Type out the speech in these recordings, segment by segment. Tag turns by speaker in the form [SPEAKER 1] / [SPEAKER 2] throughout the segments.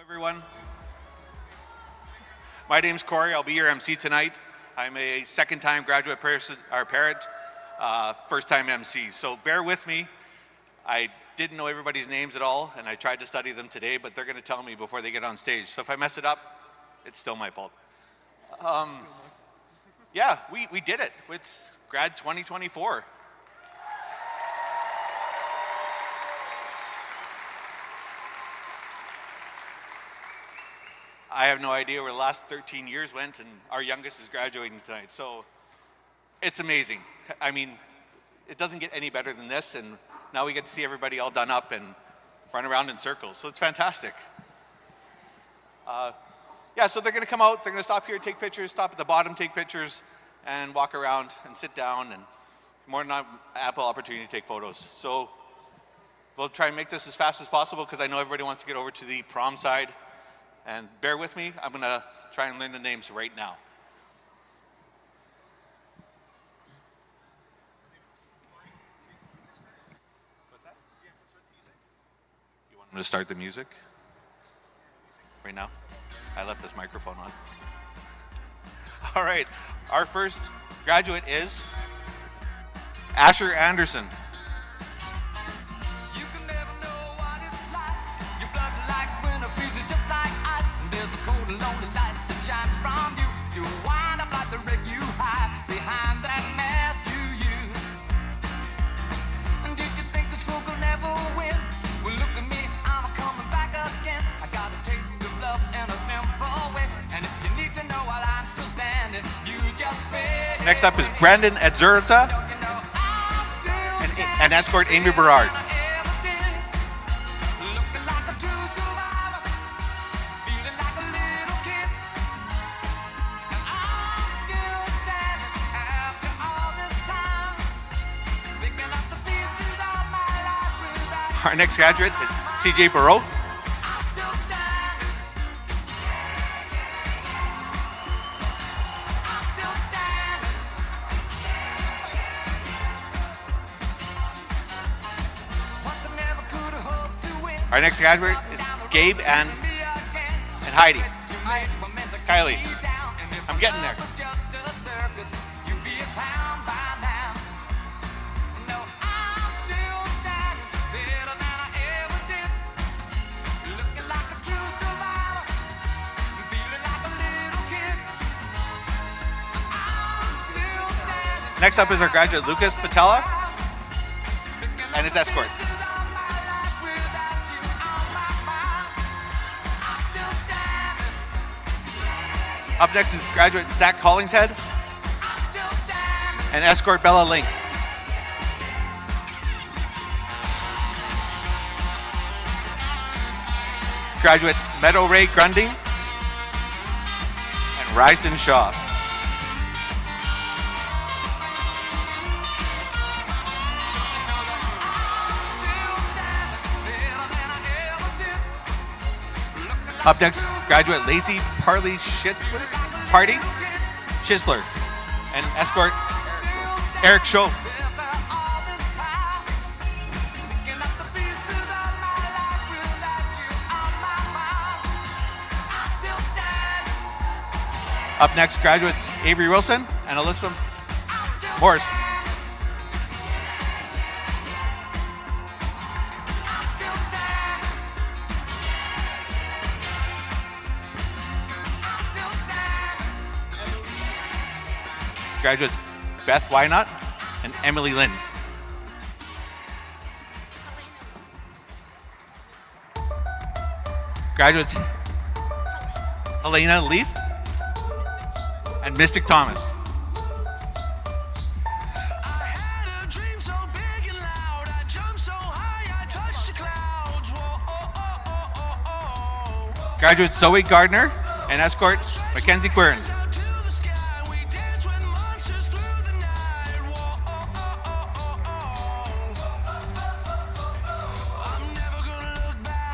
[SPEAKER 1] Everyone. My name's Corey. I'll be your MC tonight. I'm a second-time graduate parent, first-time MC. So bear with me. I didn't know everybody's names at all, and I tried to study them today, but they're going to tell me before they get on stage. So if I mess it up, it's still my fault. Yeah, we did it. It's Grad 2024. I have no idea where the last 13 years went, and our youngest is graduating tonight. So it's amazing. I mean, it doesn't get any better than this, and now we get to see everybody all done up and run around in circles. So it's fantastic. Yeah, so they're going to come out. They're going to stop here, take pictures, stop at the bottom, take pictures, and walk around and sit down, and more than ample opportunity to take photos. So we'll try and make this as fast as possible because I know everybody wants to get over to the prom side. And bear with me, I'm going to try and learn the names right now. What's that? You want me to start the music? Right now? I left this microphone on. All right, our first graduate is Asher Anderson. Next up is Brandon Edzurta and escort Amy Berard. Our next graduate is CJ Barreau. Our next graduate is Gabe and Heidi. Kylie. I'm getting there. Next up is our graduate Lucas Patella and his escort. Up next is graduate Zach Hollingshead and escort Bella Link. Graduate Meadow Ray Grunding and Rysden Shaw. Up next, graduate Lacey Parley Schisler and escort Eric Shaw. Up next, graduates Avery Wilson and Alyssa Morris. Graduates Beth Wynot and Emily Lynn. Graduates Helena Leaf and Mystic Thomas. Graduates Zoe Gardner and escort Mackenzie Quirns.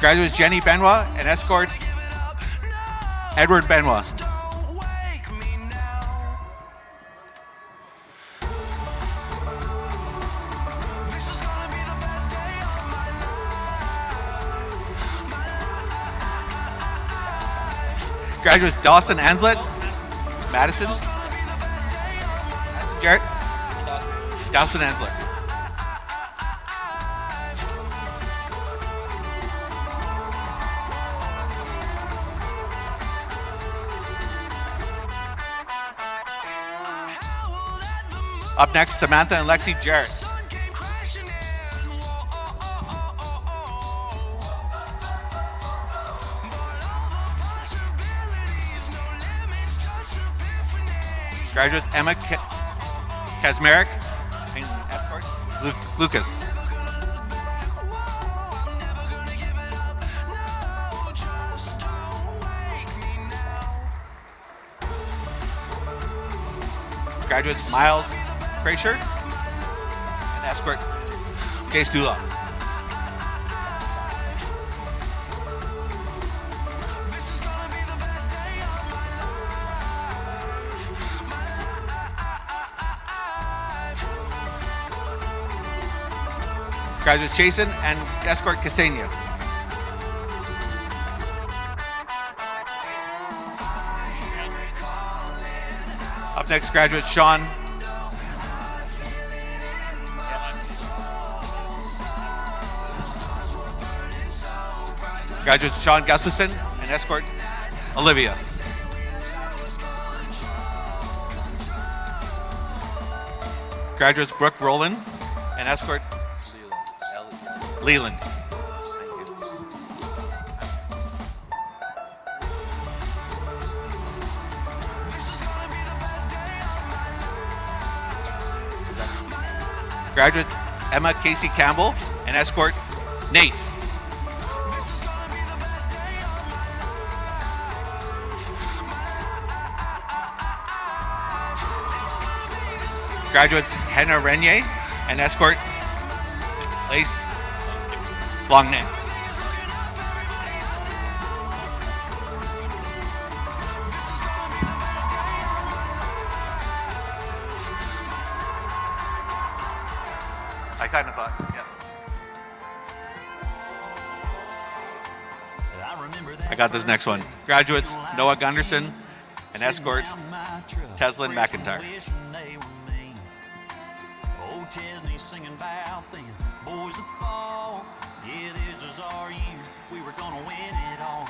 [SPEAKER 1] Graduates Jenny Benoit and escort Edward Benoit. Graduates Dawson Anslet, Madison, Jarrett, Dawson Anslet. Up next, Samantha and Lexi Jarrett. Graduates Emma Kazmarek and Lucas. Graduates Miles Fraser and escort Case Dula. Graduates Jason and escort Ksenia. Up next, graduate Sean. Graduates Sean Gustafson and escort Olivia. Graduates Brooke Rowland and escort Leland. Graduates Emma Casey Campbell and escort Nate. Graduates Hannah Renier and escort Lace Long name. I kind of thought, yeah. I got this next one. Graduates Noah Gunderson and escort Teslin McIntyre.
[SPEAKER 2] Yeah, this was our year. We were gonna win it all.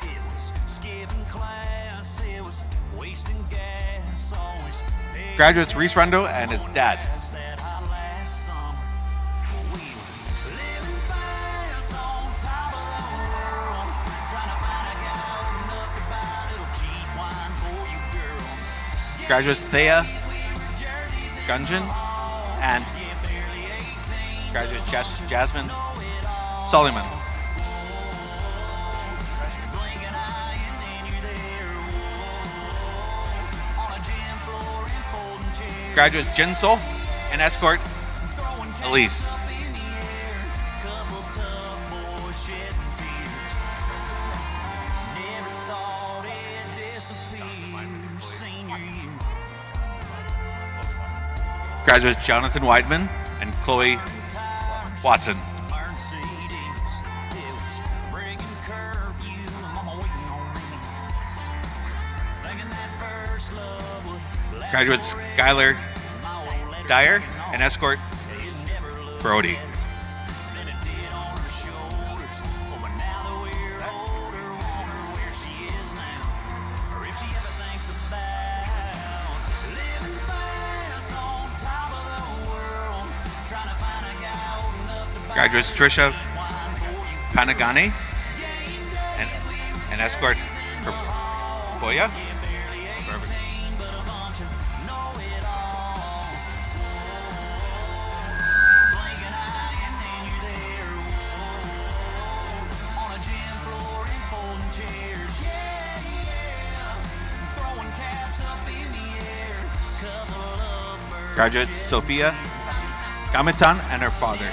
[SPEAKER 2] It was skipping class. It was wasting gas. Always.
[SPEAKER 1] Graduates Reese Rundo and his dad. Graduates Thea Gunjan and graduate Jasmine Solomon. Graduates Jinsol and escort Elise. Graduates Jonathan Weidman and Chloe Watson. Graduates Skylar Dyer and escort Brody. Graduates Trisha Panagani and escort Boya. Graduates Sophia Gamitan and her father.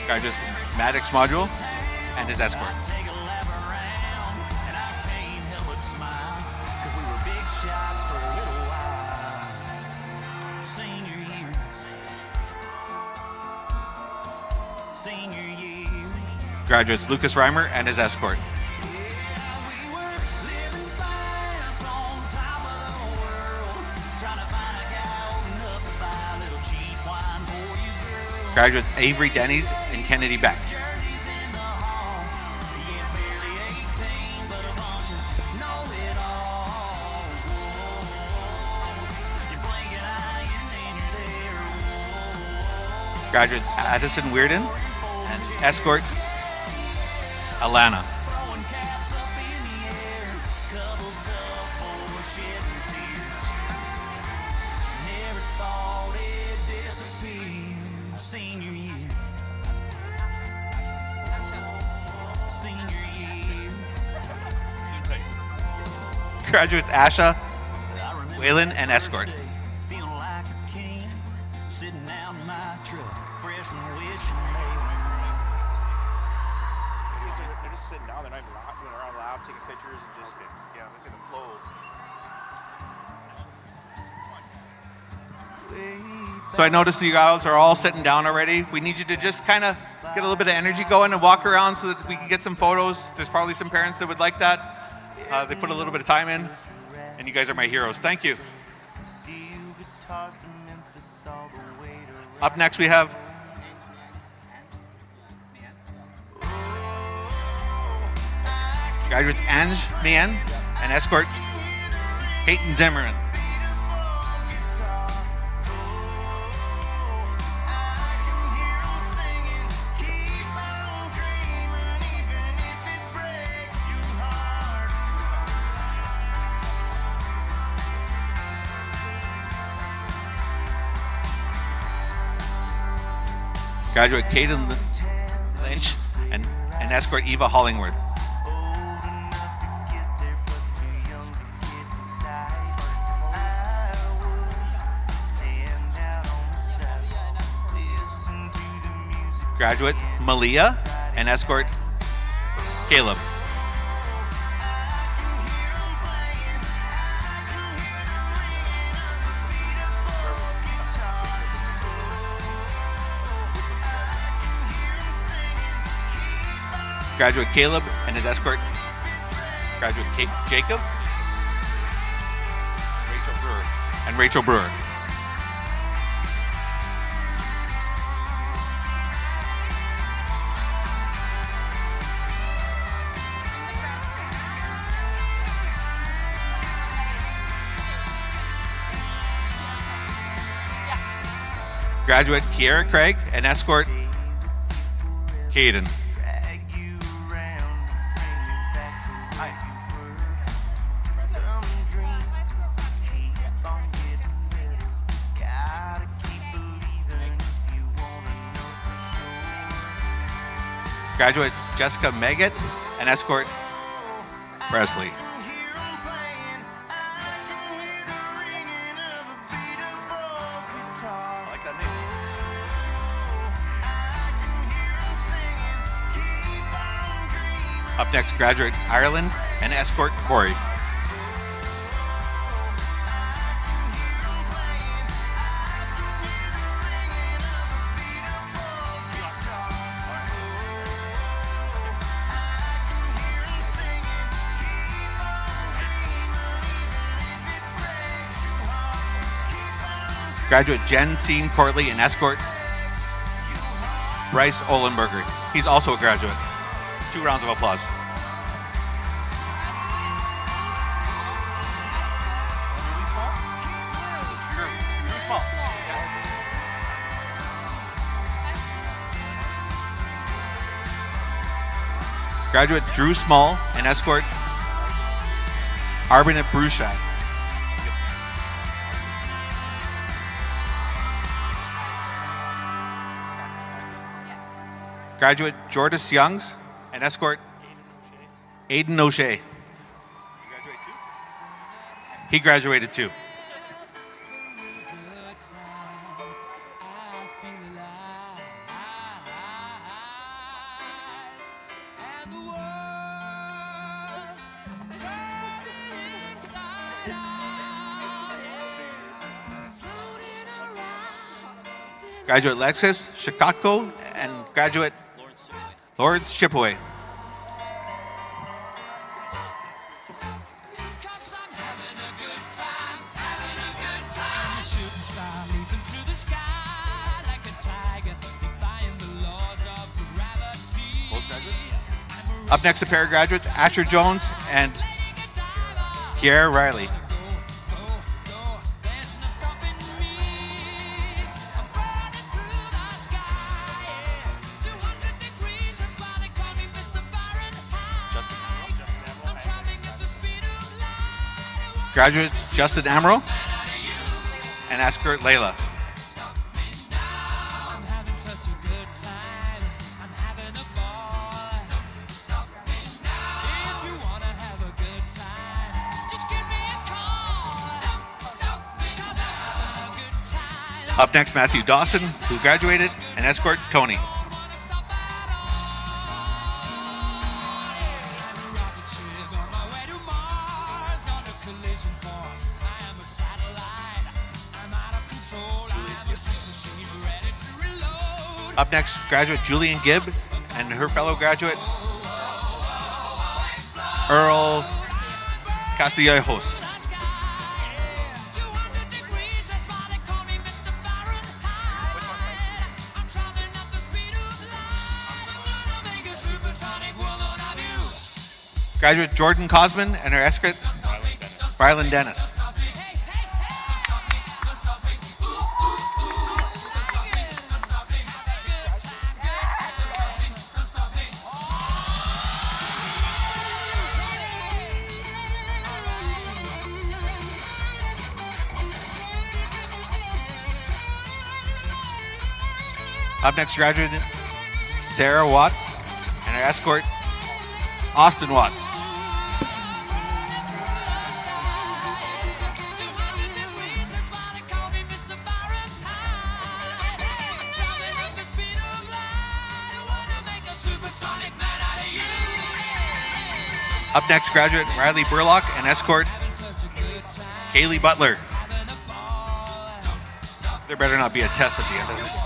[SPEAKER 1] Graduates Maddox Module and his escort. Graduates Lucas Reimer and his escort.
[SPEAKER 2] We were living fast on top of the world, trying to find a guy old enough to buy a little cheap wine for you, girl.
[SPEAKER 1] Graduates Avery Denny's and Kennedy Beck.
[SPEAKER 2] Jerseys in the hall, yeah, barely 18, but a bunch of know-it-alls. Whoa, you blink an eye and then you're there. Whoa,
[SPEAKER 1] Graduates Addison Weirden and escort Alana.
[SPEAKER 2] throwing caps up in the air, cuddled up or shedding tears. Never thought it'd disappear. Senior year. Senior year.
[SPEAKER 1] Graduates Asha,
[SPEAKER 2] I remember
[SPEAKER 1] Waylon, and escort.
[SPEAKER 2] Thursday, feeling like a king, sitting out in my truck, freshman wishing they were me.
[SPEAKER 3] They're just sitting down. They're not even going around the lab taking pictures and just look at the flow.
[SPEAKER 1] So I noticed you guys are all sitting down already. We need you to just kind of get a little bit of energy going and walk around so that we can get some photos. There's probably some parents that would like that. They put a little bit of time in, and you guys are my heroes. Thank you. Up next we have graduates Ange Mian and escort Peyton Zimmerman. Graduate Caden Lynch and escort Eva Hollingworth. Graduate Malia and escort Caleb. Graduate Caleb and his escort, graduate Jacob, Rachel Brewer. Graduate Kiera Craig and escort Caden. Graduate Jessica Meggett and escort Presley. I like that name. Up next, graduate Ireland and escort Corey. Graduate Jen Sean Courtley and escort Bryce Olenberger. He's also a graduate. 2 rounds of applause. Graduate Drew Small and escort Arbinit Bruchad. Graduate Jordis Youngs and escort Aiden O'Shea. He graduated too. Graduate Lexus Chicago and graduate Lawrence Chipaway. Up next, a pair of graduates, Asher Jones and Kiara Riley. Graduates, Justin Amaro and escort Layla. Up next, Matthew Dawson, who graduated, and escort Tony. Up next, graduate Julian Gibb and her fellow graduate, Earl Castellanos. Graduate Jordan Cosman and her escort, Rylan Dennis. Up next, graduate Sarah Watts and her escort, Austin Watts. Up next, graduate Riley Burlock and escort Kaylee Butler. There better not be a test at the end of this.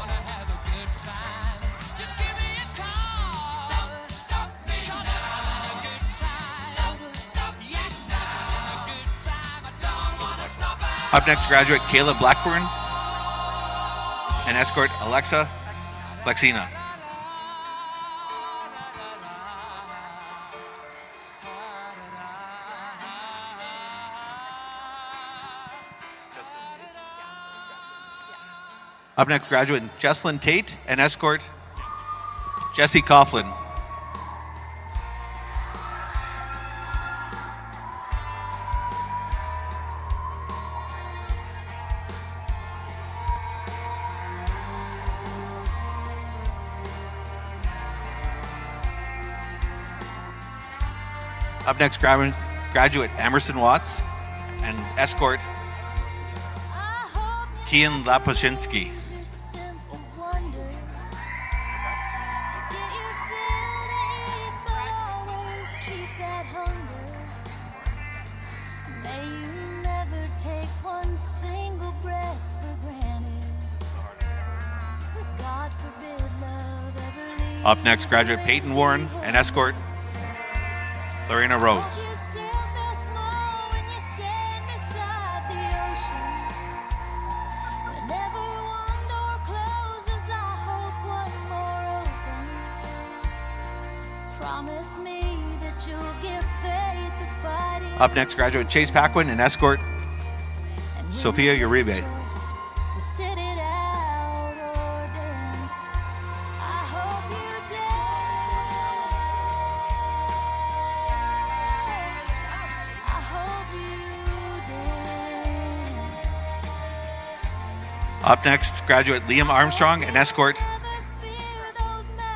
[SPEAKER 1] Up next, graduate Kayla Blackburn and escort Alexa Lexina. Up next, graduate Jesslyn Tate and escort Jesse Coughlin. Up next, graduate Emerson Watts and escort Kian Lapushinsky. Up next, graduate Peyton Warren and escort Lorena Rose. Up next, graduate Chase Paquin and escort Sophia Uribe. Up next, graduate Liam Armstrong and escort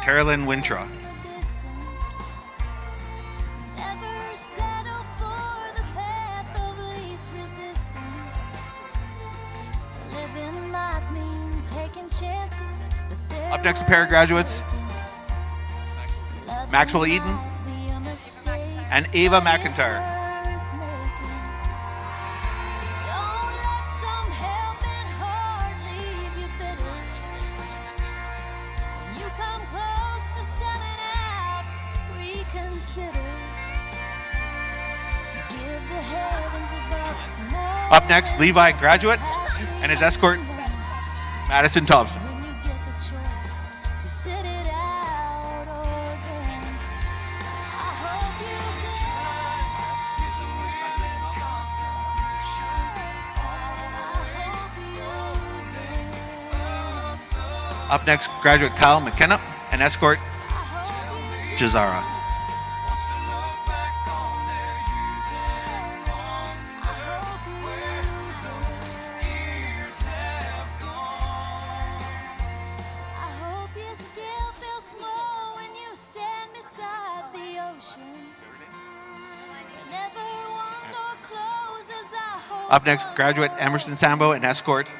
[SPEAKER 1] Carolyn Wintra. Up next, a pair of graduates, Maxwell Eaton and Ava McIntyre. Up next, Levi graduate and his escort, Madison Thompson.
[SPEAKER 4] When you get the choice to sit it out or dance, I hope you dance.
[SPEAKER 1] Up next, graduate Kyle McKenna and escort, Jazara.
[SPEAKER 4] I hope you still feel small when you stand beside the ocean. You never want no clothes as I hold
[SPEAKER 1] Up next,
[SPEAKER 4] on.
[SPEAKER 1] graduate Emerson Sambo and escort,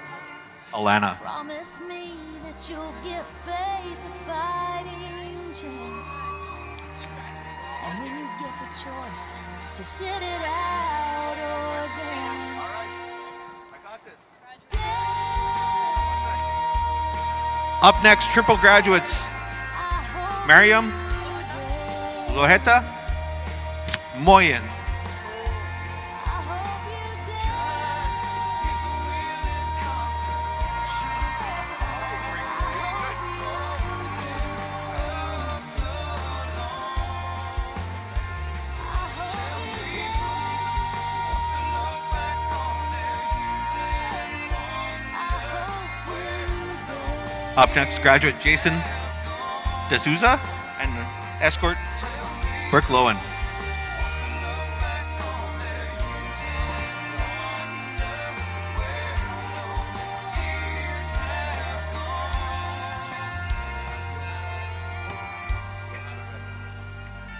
[SPEAKER 1] Alana.
[SPEAKER 4] Promise me that you'll give faith a fighting chance. And when you get the choice to sit it out or dance,
[SPEAKER 1] Up next, triple graduates,
[SPEAKER 4] I hope
[SPEAKER 1] Mariam,
[SPEAKER 4] you dance.
[SPEAKER 1] Loheta, Moyen.
[SPEAKER 4] I hope you dance.
[SPEAKER 1] Up next, graduate Jason D'Souza and escort Brooke Lowen.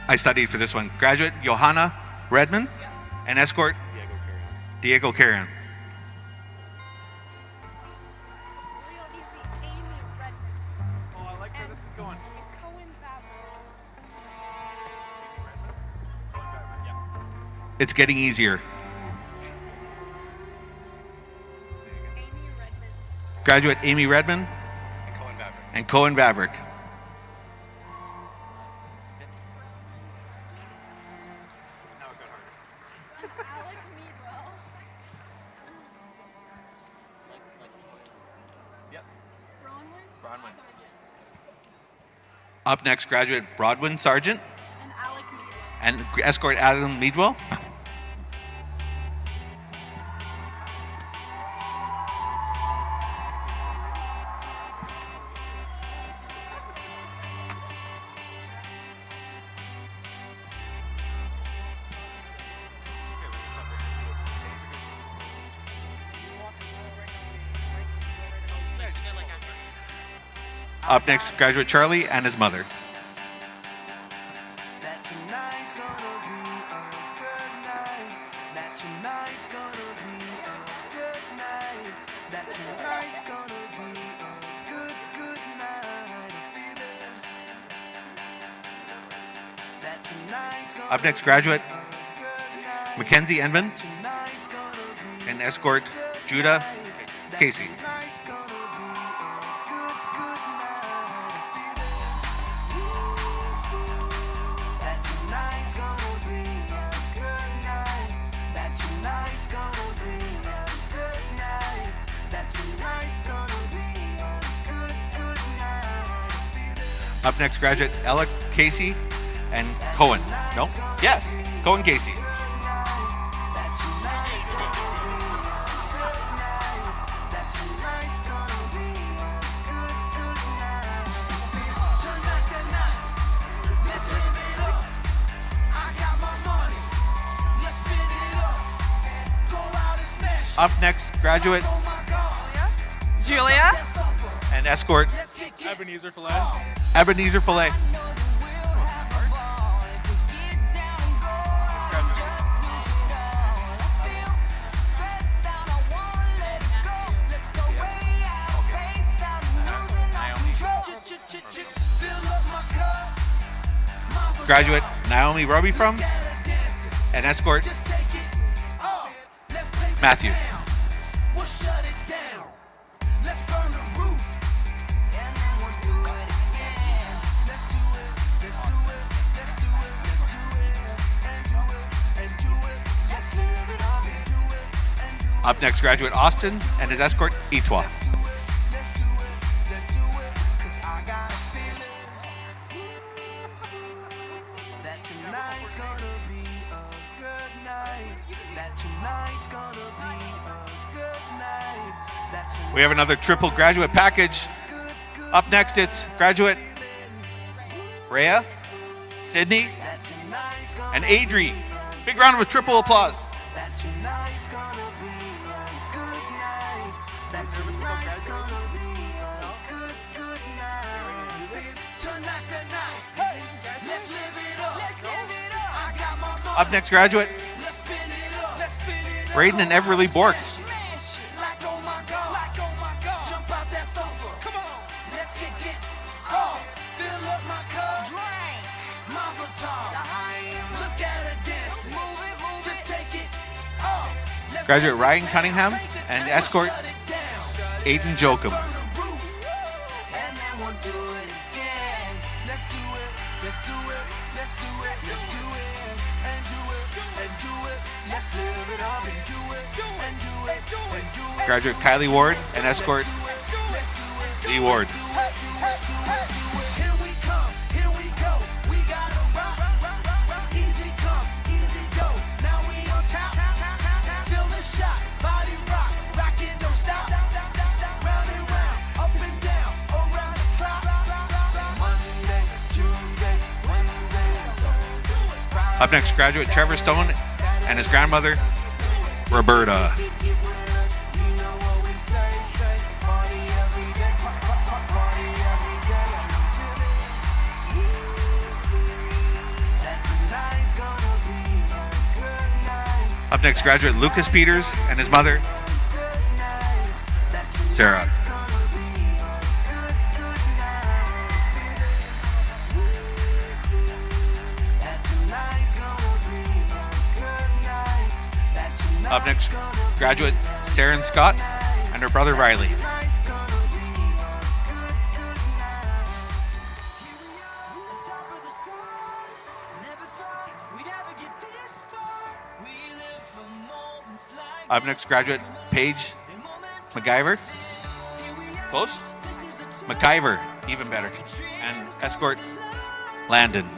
[SPEAKER 1] I studied for this one. Graduate Johanna Redman and escort Diego Carrion.
[SPEAKER 5] Oh, I like where this is going.
[SPEAKER 1] It's getting easier. Graduate Amy Redman and Cohen Vavrick.
[SPEAKER 5] Now it got harder. Yep. Bronwyn.
[SPEAKER 1] Up next, graduate Broadwin Sargent and escort Adam Meadwell. Up next, graduate Charlie and his mother.
[SPEAKER 2] That tonight's gonna be a good night. That tonight's gonna be a good night. That tonight's gonna be a good night. I feel it. That tonight's gonna
[SPEAKER 1] Up next, graduate
[SPEAKER 2] be a good night.
[SPEAKER 1] Mackenzie Enman
[SPEAKER 2] Tonight's gonna be
[SPEAKER 1] and escort Judah Casey.
[SPEAKER 2] tonight's gonna be a good night. I feel it. That tonight's gonna be a good night. That tonight's gonna be a good night. That tonight's gonna be a good night. I feel it.
[SPEAKER 1] Up next, graduate Ella Casey and Cohen. No? Yeah, Cohen Casey.
[SPEAKER 2] That tonight's gonna be a good night. That tonight's gonna be a good night. Tonight's the night. Let's live it up. I got my money. Let's spin it up. Go out and smash.
[SPEAKER 1] Up next, graduate
[SPEAKER 2] Oh my God.
[SPEAKER 6] Julia,
[SPEAKER 1] and escort
[SPEAKER 2] Let's get
[SPEAKER 3] Ebenezer Filet.
[SPEAKER 1] Ebenezer Filet.
[SPEAKER 2] fill up my cup.
[SPEAKER 1] Graduate Naomi Roby from and escort
[SPEAKER 2] Just take it off. Let's play
[SPEAKER 1] Matthew.
[SPEAKER 2] down. We'll shut it down. Let's burn the roof. And then we'll do it again. Let's do it. Let's do it. Let's do it. Let's do it. And do it. And do it. Let's live it up and do it. And do
[SPEAKER 1] Up next, graduate Austin and his escort Itwa. We have another triple graduate package. Up next, it's graduate Rhea, Sydney, and Adri. Big round of triple applause. Up next, graduate Braden and Everly Bork. Graduate Ryan Cunningham and escort Aiden Jokum. Graduate Kylie Ward and escort Lee Ward. Up next, graduate Trevor Stone and his grandmother, Roberta. Up next, graduate Lucas Peters and his mother, Sarah. Up next, graduate Saren Scott and her brother Riley. Up next, graduate Paige MacGyver. Close? McIver, even better. And escort Landon.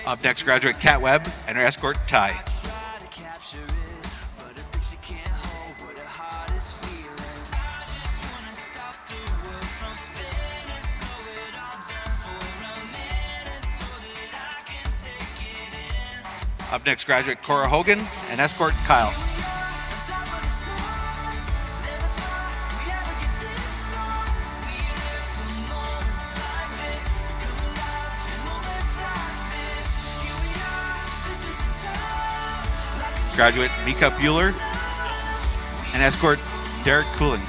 [SPEAKER 1] Up next, graduate Kat Webb and her escort Ty. Up next, graduate Cora Hogan and escort Kyle. Graduate Mika Bueller and escort Derek Cooling.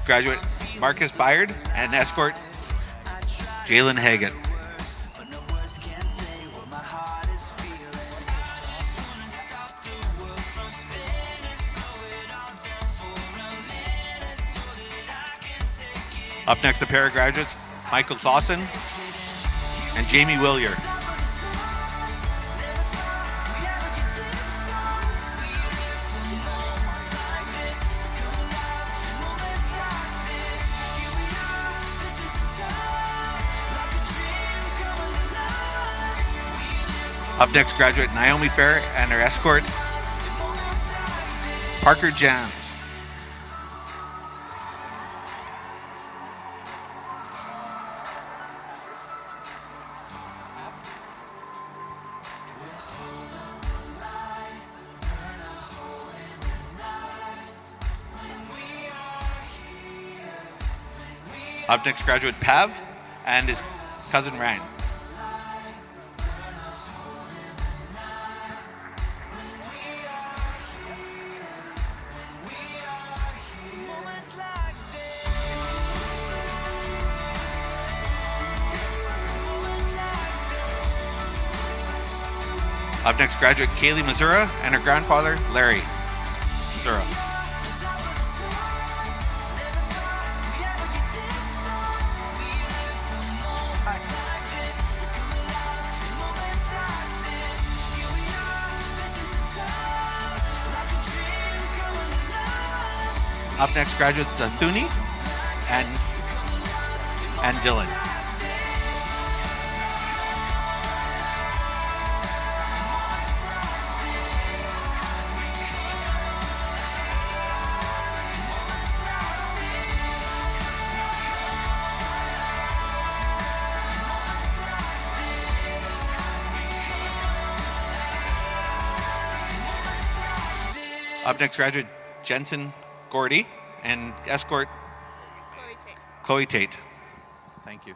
[SPEAKER 1] Graduate Marcus Byard and escort Jalen Hagan. Up next, the pair of graduates, Michael Clausen and Jamie Willier. Up next, graduate Naomi Fair and her escort, Parker Jans. Up next, graduate Pav and his cousin Ryan. Up next, graduate Kaylee Missoura and her grandfather, Larry Missoura. Up next, graduates Thuni and Dylan. Up next, graduate Jensen Gordy and escort Chloe Tate. Thank you.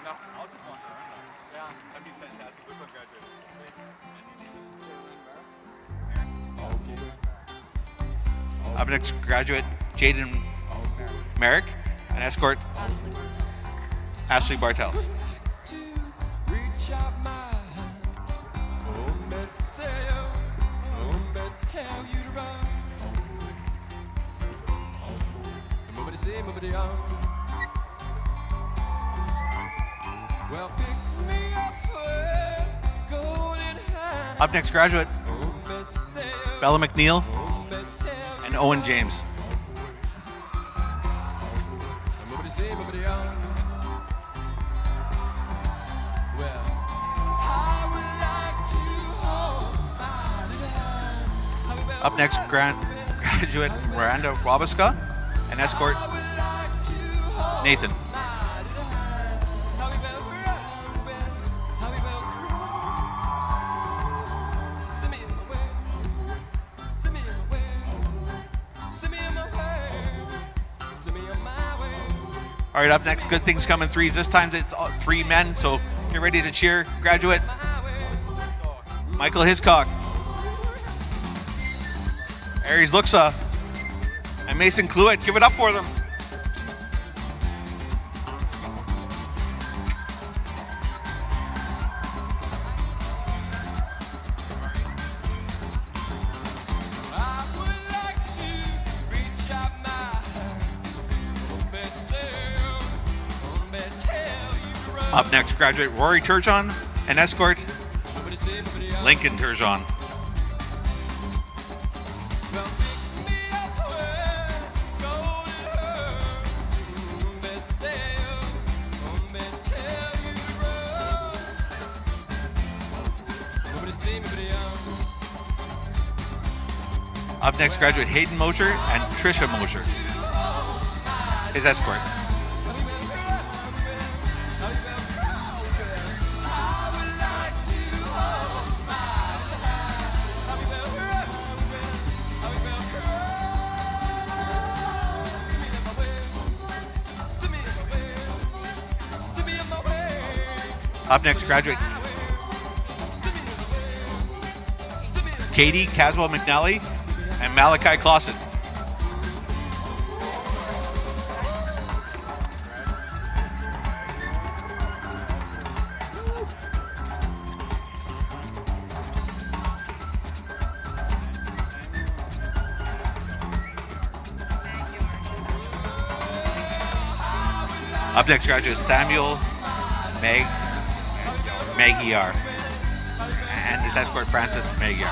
[SPEAKER 5] No, I'll just walk around. Yeah, that'd be fantastic. Which one graduated?
[SPEAKER 1] Up next, graduate Jaden Merrick and escort Ashley Bartels. Up next, graduate Bella McNeil and Owen James. Up next, graduate Miranda Robiska and escort Nathan. All right, up next, good things come in threes. This time it's all 3 men, so get ready to cheer. Graduate Michael Hiscock, Aries Luxa, and Mason Cluett. Give it up for them. Up next, graduate Rory Turgeon and escort Lincoln Turgeon. Up next, graduate Hayden Mosher and Trisha Mosher, his escort. Up next, graduate Katie Caswell McNally and Malachi Clausen. Up next, graduate Samuel Magyar and his escort Francis Magyar.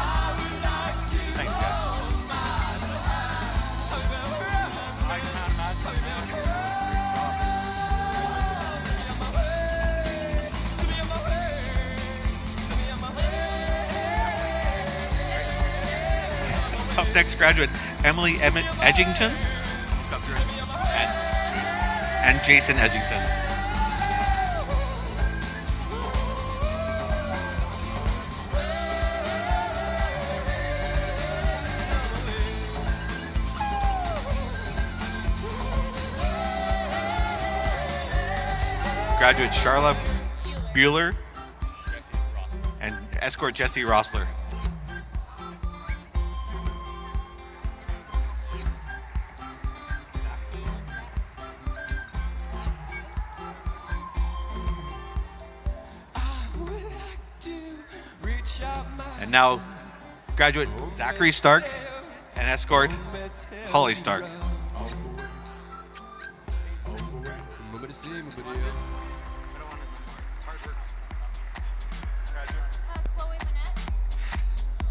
[SPEAKER 1] Thanks, guys. Up next, graduate Emily Edgington and Jason Edgington. Graduate Charlotte Bueller and escort Jesse Rossler. And now, graduate Zachary Stark and escort Holly Stark.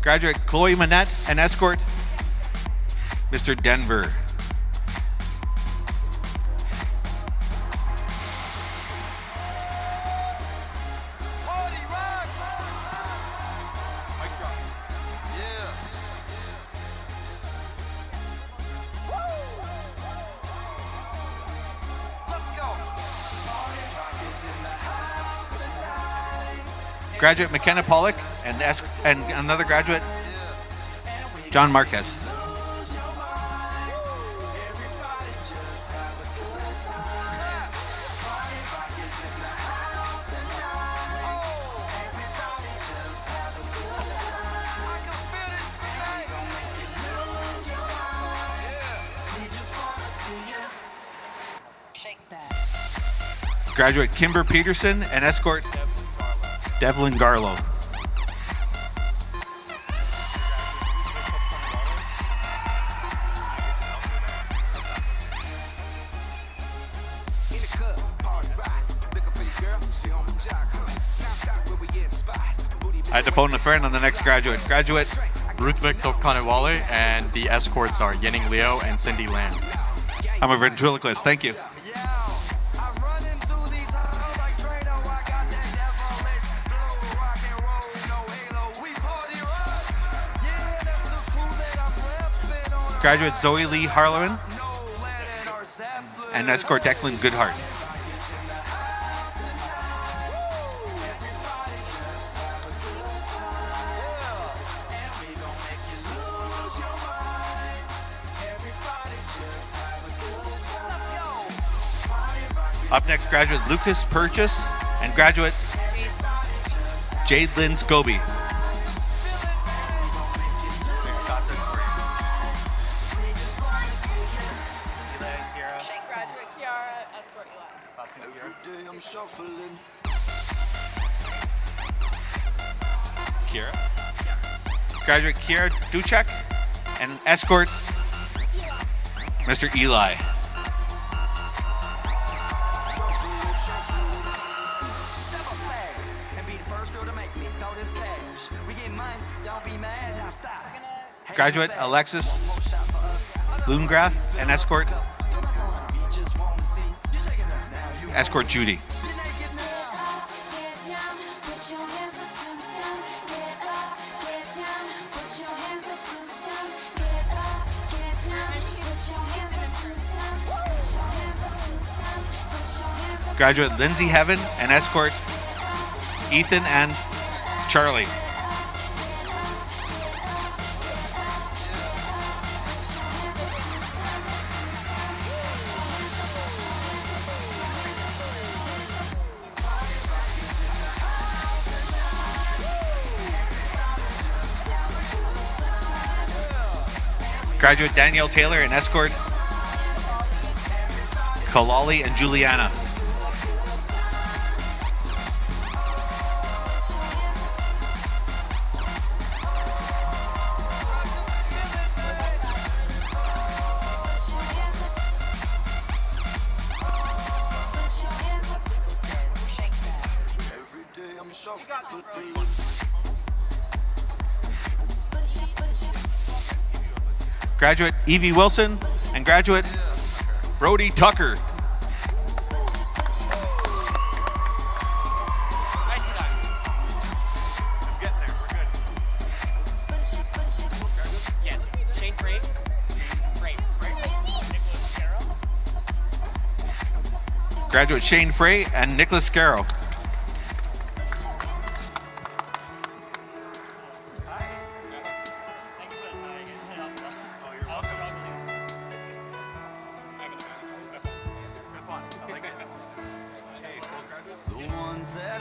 [SPEAKER 1] Graduate Chloe Manette and escort Mr. Denver. Graduate McKenna Pollock and another graduate, John Marquez. Graduate Kimber Peterson and escort Devlin Garlow. I had to phone a friend on the next graduate. Graduate
[SPEAKER 5] Ruth Victor Kanewale, and the escorts are Yenning Leo and Cindy Lamb.
[SPEAKER 1] I'm a ventriloquist. Thank you. Graduate Zoe Lee Harleman and escort Declan Goodhart. Up next, graduate Lucas Purchase and graduate Jade Lynn Scobie. Kiera. Graduate Kiera Duchek and escort Mr. Eli. Graduate Alexis Loongrath and escort Judy. Graduate Lindsay Heaven and escort Ethan and Charlie. Graduate Danielle Taylor and escort Kalali and Juliana. Graduate Evie Wilson and graduate Brody Tucker. Graduate Shane Frey and Nicholas Scarrow.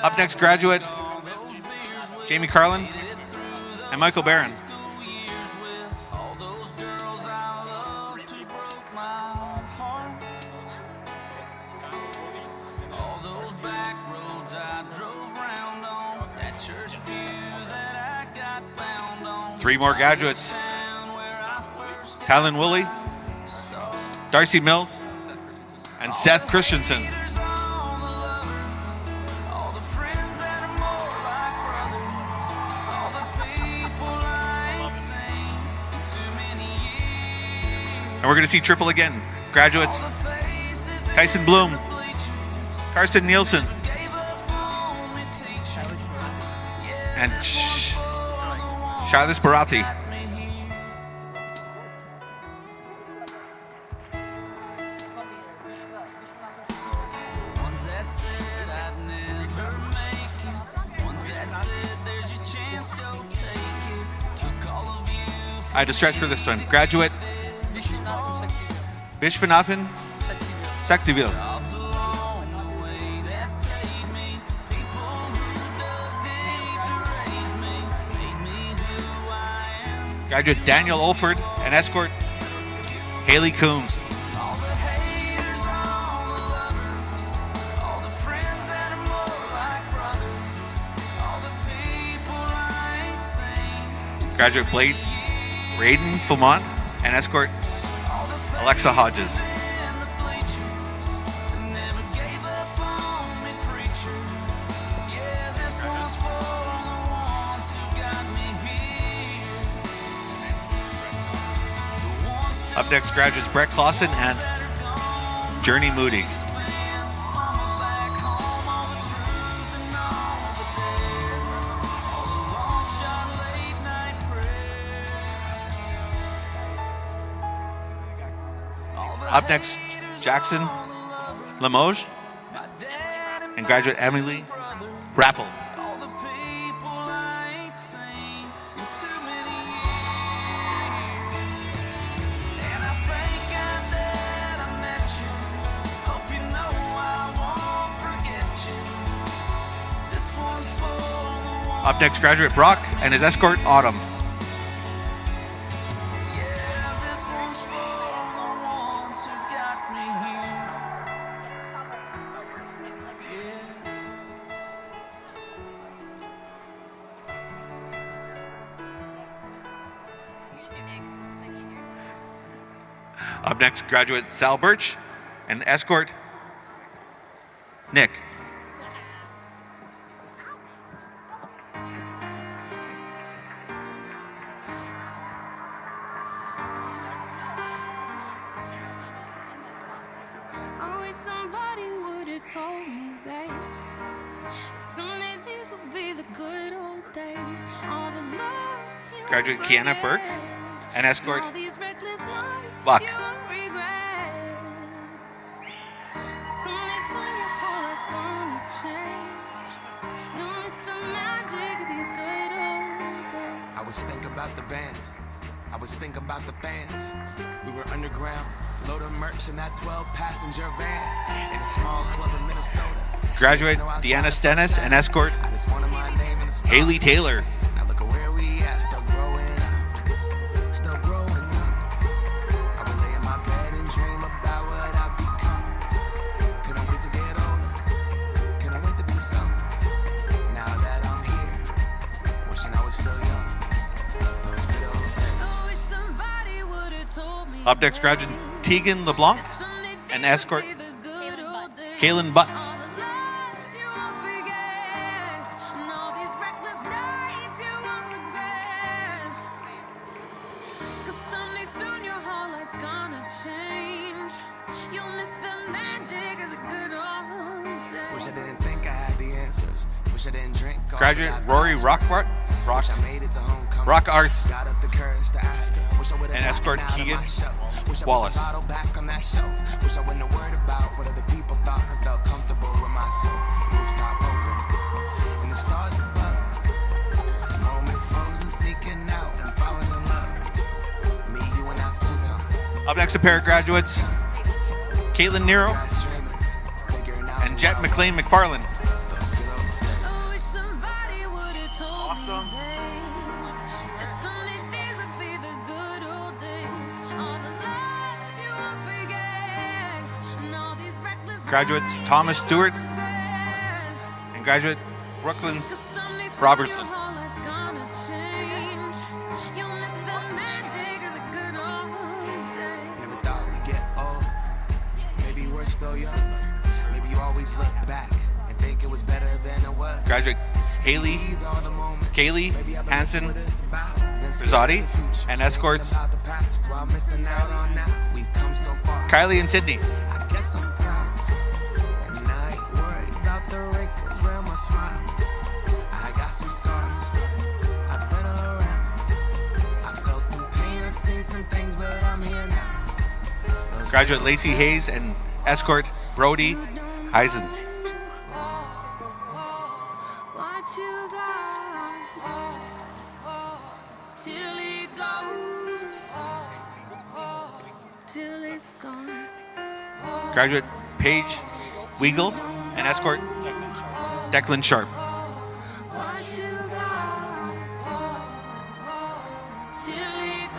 [SPEAKER 1] Up next, graduate Jamie Carlin and Michael Barron.
[SPEAKER 2] All those back roads I drove round on, that church pew that I
[SPEAKER 1] 3 more graduates. Helen Woolley, Darcy Mills, and Seth Christensen. And we're going to see triple again. Graduates, Tyson Bloom, Karsten Nielsen, and Shailis Bharati. I had to stretch for this one. Graduate, Vishwanathan Saktivil. Graduate Daniel Olford and escort Haley Coombs. Graduate Blade Braden Fulmont and escort Alexa Hodges. Up next, graduates Brett Clausen and Journey Moody. Up next, Jackson Limoges and graduate Emily Rappel. Up next, graduate Brock and his escort Autumn. Up next, graduate Sal Birch and escort Nick.
[SPEAKER 4] I wish somebody would have told me, babe. Someday these will be the good old days. All the love you
[SPEAKER 1] Graduate Kiana Burke and escort
[SPEAKER 4] all these reckless lives
[SPEAKER 1] Luck.
[SPEAKER 4] you regret. Someday soon your whole life's gonna change. You'll miss the magic of these good old days.
[SPEAKER 6] I was thinking about the band. I was thinking about the fans. We were underground, load of merch in that 12-passenger van in a small club in Minnesota.
[SPEAKER 1] Graduate Deanna Stennis and escort
[SPEAKER 6] I just wanted my name in the stars.
[SPEAKER 1] Haley Taylor.
[SPEAKER 6] Now look at where we at, still growing up. Still growing up. I would lay in my bed and dream about what I'd become. Couldn't wait to get older. Couldn't wait to be some. Now that I'm here, wishing I was still young. Those good old days.
[SPEAKER 4] I wish somebody would have told me.
[SPEAKER 1] Up next, graduate Tegan LeBlanc and escort Kaylin Butts.
[SPEAKER 6] Wish I didn't think I had the answers. Wish I didn't drink all
[SPEAKER 1] Graduate
[SPEAKER 6] that
[SPEAKER 1] Rory
[SPEAKER 6] Rock made it to homecoming.
[SPEAKER 1] Rock Arts
[SPEAKER 6] Got up the courage to ask her. Wish I would've
[SPEAKER 1] and escort
[SPEAKER 6] gotten out of
[SPEAKER 1] Keegan
[SPEAKER 6] my show. Wish I
[SPEAKER 1] Wallace.
[SPEAKER 6] put the bottle back on that shelf. Wish I wouldn't have worried about what other people thought. I felt comfortable with myself. Rooftop open and the stars above. Moment frozen, sneaking out and falling in love. Me, you, and that futon.
[SPEAKER 1] Up next, a pair of graduates Caitlin Nero
[SPEAKER 6] Guys dreaming, figuring out
[SPEAKER 1] and
[SPEAKER 6] who
[SPEAKER 1] Jet
[SPEAKER 6] I
[SPEAKER 1] McLean
[SPEAKER 6] was.
[SPEAKER 1] McFarland.
[SPEAKER 6] Those good old days.
[SPEAKER 4] I wish somebody would have told
[SPEAKER 1] Awesome.
[SPEAKER 4] me, babe, that someday these would be the good old days. All the love you won't forget, and all these reckless
[SPEAKER 1] Graduates
[SPEAKER 4] nights
[SPEAKER 1] Thomas
[SPEAKER 4] you
[SPEAKER 1] Stewart
[SPEAKER 4] won't regret.
[SPEAKER 1] and graduate Brooklyn
[SPEAKER 4] 'Cause someday soon
[SPEAKER 1] Robertson.
[SPEAKER 4] your whole life's gonna change.
[SPEAKER 6] always look back and think it was better than it was.
[SPEAKER 1] Graduate Haley,
[SPEAKER 6] These are the moments.
[SPEAKER 1] Kaylee
[SPEAKER 6] Baby, I've been
[SPEAKER 1] Hansen,
[SPEAKER 6] what it's about. Been scared
[SPEAKER 1] Rizzotti,
[SPEAKER 6] of the future.
[SPEAKER 1] and escorts
[SPEAKER 6] Thinking about the past while missing out on now. We've come so far.
[SPEAKER 1] Kylie and Sydney.
[SPEAKER 6] I guess I'm proud. And I ain't worried about the wrinkles around my smile. I got some scars. I've been around. I felt some pain. I've seen some things, but I'm here now. Those
[SPEAKER 1] Graduate Lacey Hayes and escort Brody Heisens.
[SPEAKER 4] What you got till it goes, till it's gone.
[SPEAKER 1] Graduate Paige Weigel and escort Declan Sharp.
[SPEAKER 4] What you got till it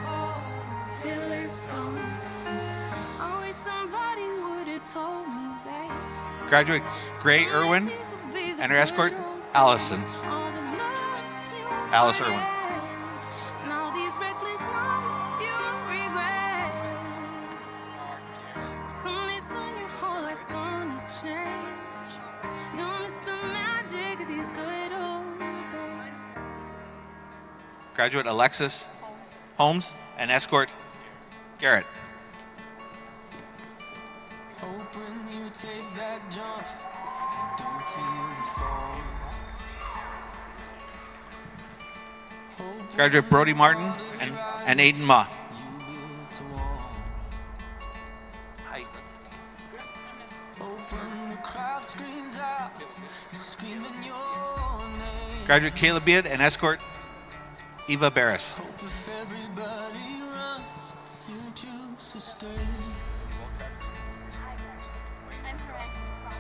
[SPEAKER 4] goes, till it's gone. I wish somebody would have told me, babe.
[SPEAKER 1] Graduate Gray Irwin and her escort Allison. Alice Irwin.
[SPEAKER 4] And all these reckless nights you regret. Someday soon your whole life's gonna change. You'll miss the magic of these good old days.
[SPEAKER 1] Graduate Alexis Holmes and escort Garrett.
[SPEAKER 6] Hoping you take that jump. Don't feel the fall.
[SPEAKER 1] Graduate Brody Martin and Aiden Ma.
[SPEAKER 6] You built a wall. Hoping the crowd screams out. Screaming your name.
[SPEAKER 1] Graduate Caleb Beard and escort Eva Barris.
[SPEAKER 6] Hope if everybody runs, you choose to stay.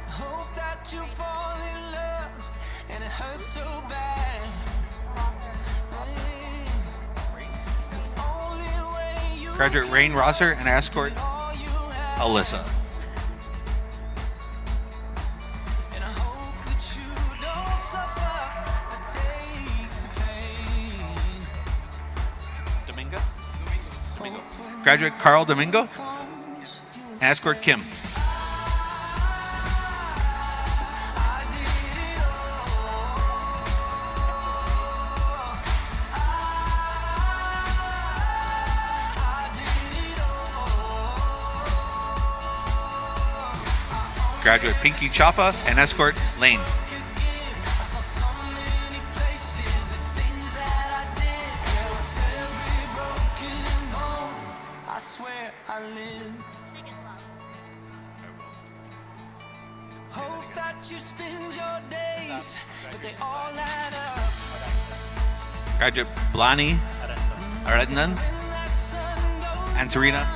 [SPEAKER 6] Hope that you fall in love and it hurts so bad. Hey, the only way you
[SPEAKER 1] Graduate Rain Rosser and escort
[SPEAKER 6] all you have.
[SPEAKER 1] Alyssa.
[SPEAKER 6] And I hope that you don't suffer but take the pain.
[SPEAKER 1] Domingo. Graduate Carl Domingo and escort Kim. Graduate Pinky Choppa and escort Lane.
[SPEAKER 6] I swear I lived. Hope that you spend your days, but they all add up.
[SPEAKER 1] Graduate Blani Arednan
[SPEAKER 6] When that sun goes
[SPEAKER 1] and Serena
[SPEAKER 6] down,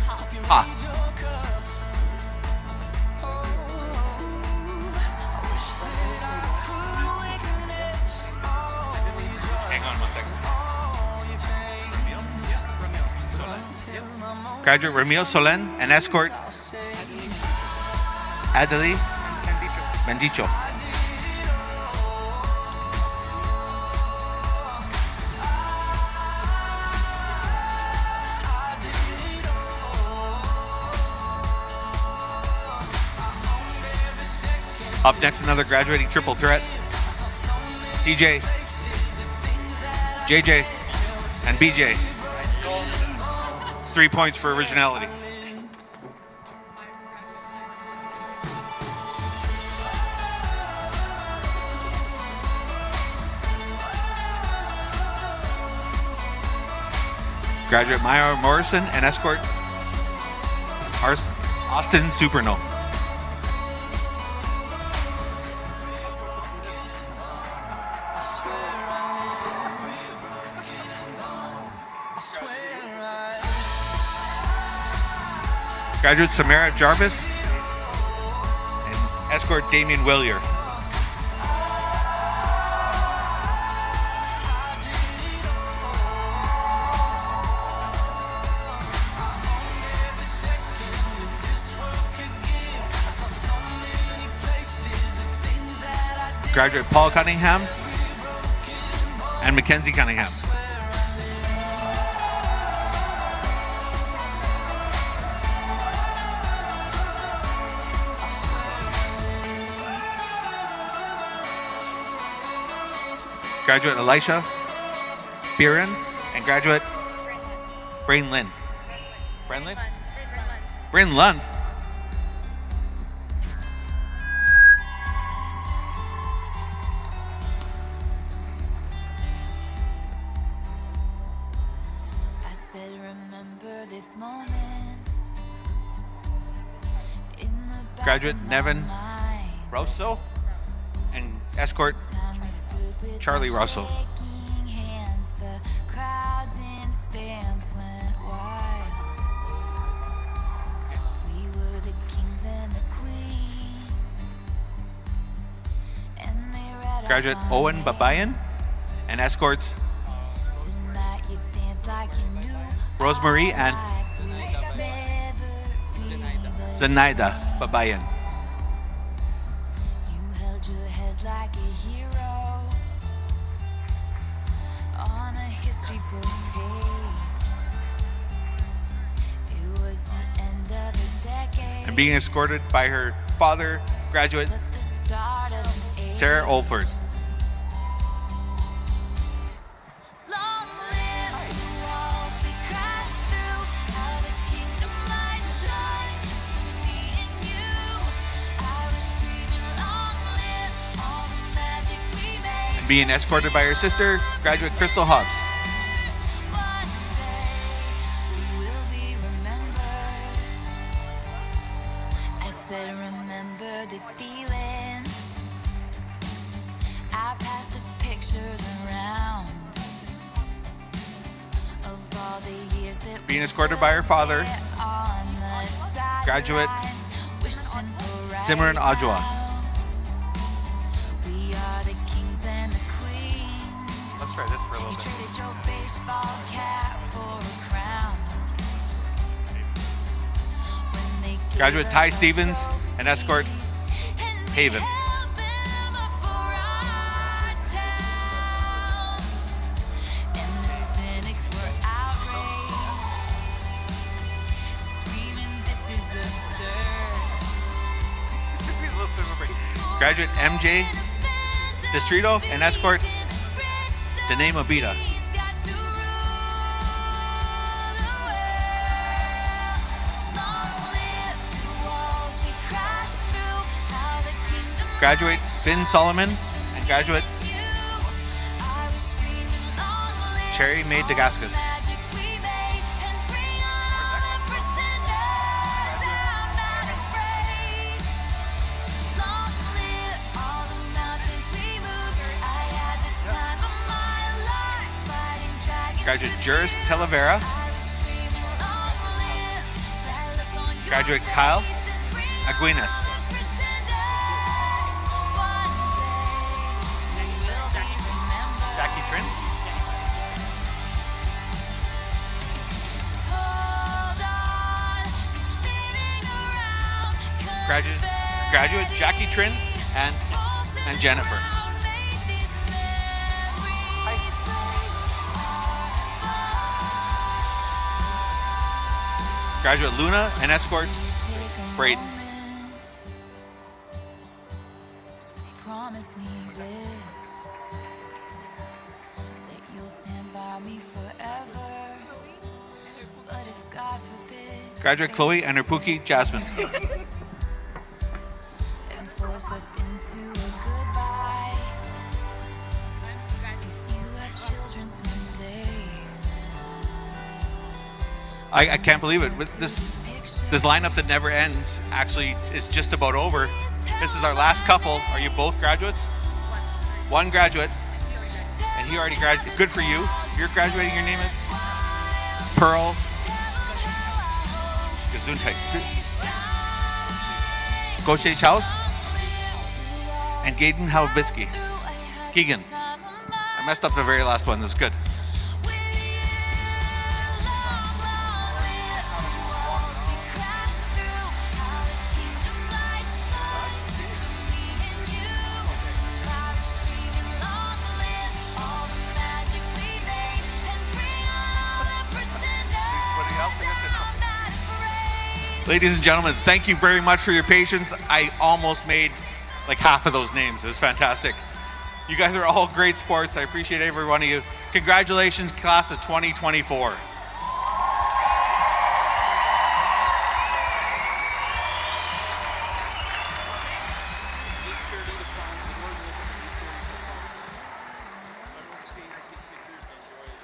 [SPEAKER 6] hope you
[SPEAKER 1] Ha.
[SPEAKER 6] raise your cup. Oh, I wish that I could witness all your joy,
[SPEAKER 1] Hang on 1 second.
[SPEAKER 6] all your pain. Until my moment
[SPEAKER 1] Graduate Ramil Solen and escort
[SPEAKER 6] I'll say
[SPEAKER 1] Adeli Bendicho. Up next, another graduating triple threat. CJ, JJ, and BJ. 3 points for originality. Graduate Maya Morrison and escort Austin Superno.
[SPEAKER 6] I swear I
[SPEAKER 1] Graduate Samara Jarvis and escort Damian Willier. Graduate Paul Cunningham and Mackenzie Cunningham. graduate Elisha Biren, and graduate Brain Lynn. Brain Lynn? Brain Lund.
[SPEAKER 4] I said, remember this moment. In the back
[SPEAKER 1] Graduate
[SPEAKER 4] of my
[SPEAKER 1] Nevin
[SPEAKER 4] mind.
[SPEAKER 1] Rosso and escort
[SPEAKER 4] Time we stood with
[SPEAKER 1] Charlie
[SPEAKER 4] our
[SPEAKER 1] Russell.
[SPEAKER 4] shaking hands, the crowds in stands went wild. We were the kings and the queens, and they read
[SPEAKER 1] Graduate
[SPEAKER 4] our
[SPEAKER 1] Owen
[SPEAKER 4] names.
[SPEAKER 1] Babayan and escorts
[SPEAKER 4] The night you danced like you knew
[SPEAKER 1] Rosemary
[SPEAKER 4] our
[SPEAKER 1] and
[SPEAKER 4] lives would never be the
[SPEAKER 1] Zenaida
[SPEAKER 4] same.
[SPEAKER 1] Babayan.
[SPEAKER 4] You held your head like a hero on a history book page. It was the end of a decade,
[SPEAKER 1] And being escorted by her father, graduate
[SPEAKER 4] but the start of an age.
[SPEAKER 1] Sarah Oldford.
[SPEAKER 4] Long live the walls we crashed through, how the kingdom lights shine just for me and you. I was screaming, long live all the magic we made.
[SPEAKER 1] And being escorted by her sister, graduate Crystal Hobbs.
[SPEAKER 4] One day we will be remembered. I said, remember this feeling. I passed the pictures around of all the years that
[SPEAKER 1] Being
[SPEAKER 4] we
[SPEAKER 1] escorted by her father,
[SPEAKER 4] spent on the
[SPEAKER 1] graduate
[SPEAKER 4] sidelines, wishing for right
[SPEAKER 1] Simran Ajwa.
[SPEAKER 4] now. We are the kings and the queens.
[SPEAKER 1] Let's try this for a
[SPEAKER 4] You
[SPEAKER 1] little bit.
[SPEAKER 4] traded your baseball cap for a crown. When they gave
[SPEAKER 1] Graduate
[SPEAKER 4] us
[SPEAKER 1] Ty
[SPEAKER 4] our
[SPEAKER 1] Stevens and escort
[SPEAKER 4] trophies, and we
[SPEAKER 1] Haven.
[SPEAKER 4] held them up for our town. And the cynics were outraged, screaming, this is absurd.
[SPEAKER 1] Graduate MJ Distrito and escort Danae Mobita. Graduate Finn Solomon and graduate Cherry May Degascus. Graduate Juris Talavera. Graduate Kyle Aguinas. Jackie Trin. Graduate Jackie Trin and Jennifer. Graduate Luna and escort Braden.
[SPEAKER 4] Promise me this, that you'll stand by me forever. But if God forbid,
[SPEAKER 1] Graduate Chloe and her Pookie Jasmine.
[SPEAKER 4] and force us into a goodbye. If you have children someday,
[SPEAKER 1] I can't believe it. With this lineup that never ends actually is just about over. This is our last couple. Are you both graduates? One graduate, and he already graduated. Good for you. You're graduating. Your name is Pearl Gesundheit. Gaucher's House and Gaden Halbisky. Keegan. I messed up the very last one. That's good. Ladies and gentlemen, thank you very much for your patience. I almost made like half of those names. It was fantastic. You guys are all great sports. I appreciate every one of you. Congratulations, class of 2024.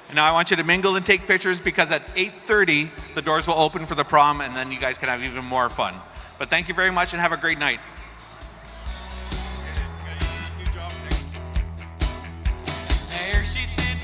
[SPEAKER 1] And now I want you to mingle and take pictures because at 8:30, the doors will open for the prom and then you guys can have even more fun. But thank you very much and have a great night.
[SPEAKER 2] There she sits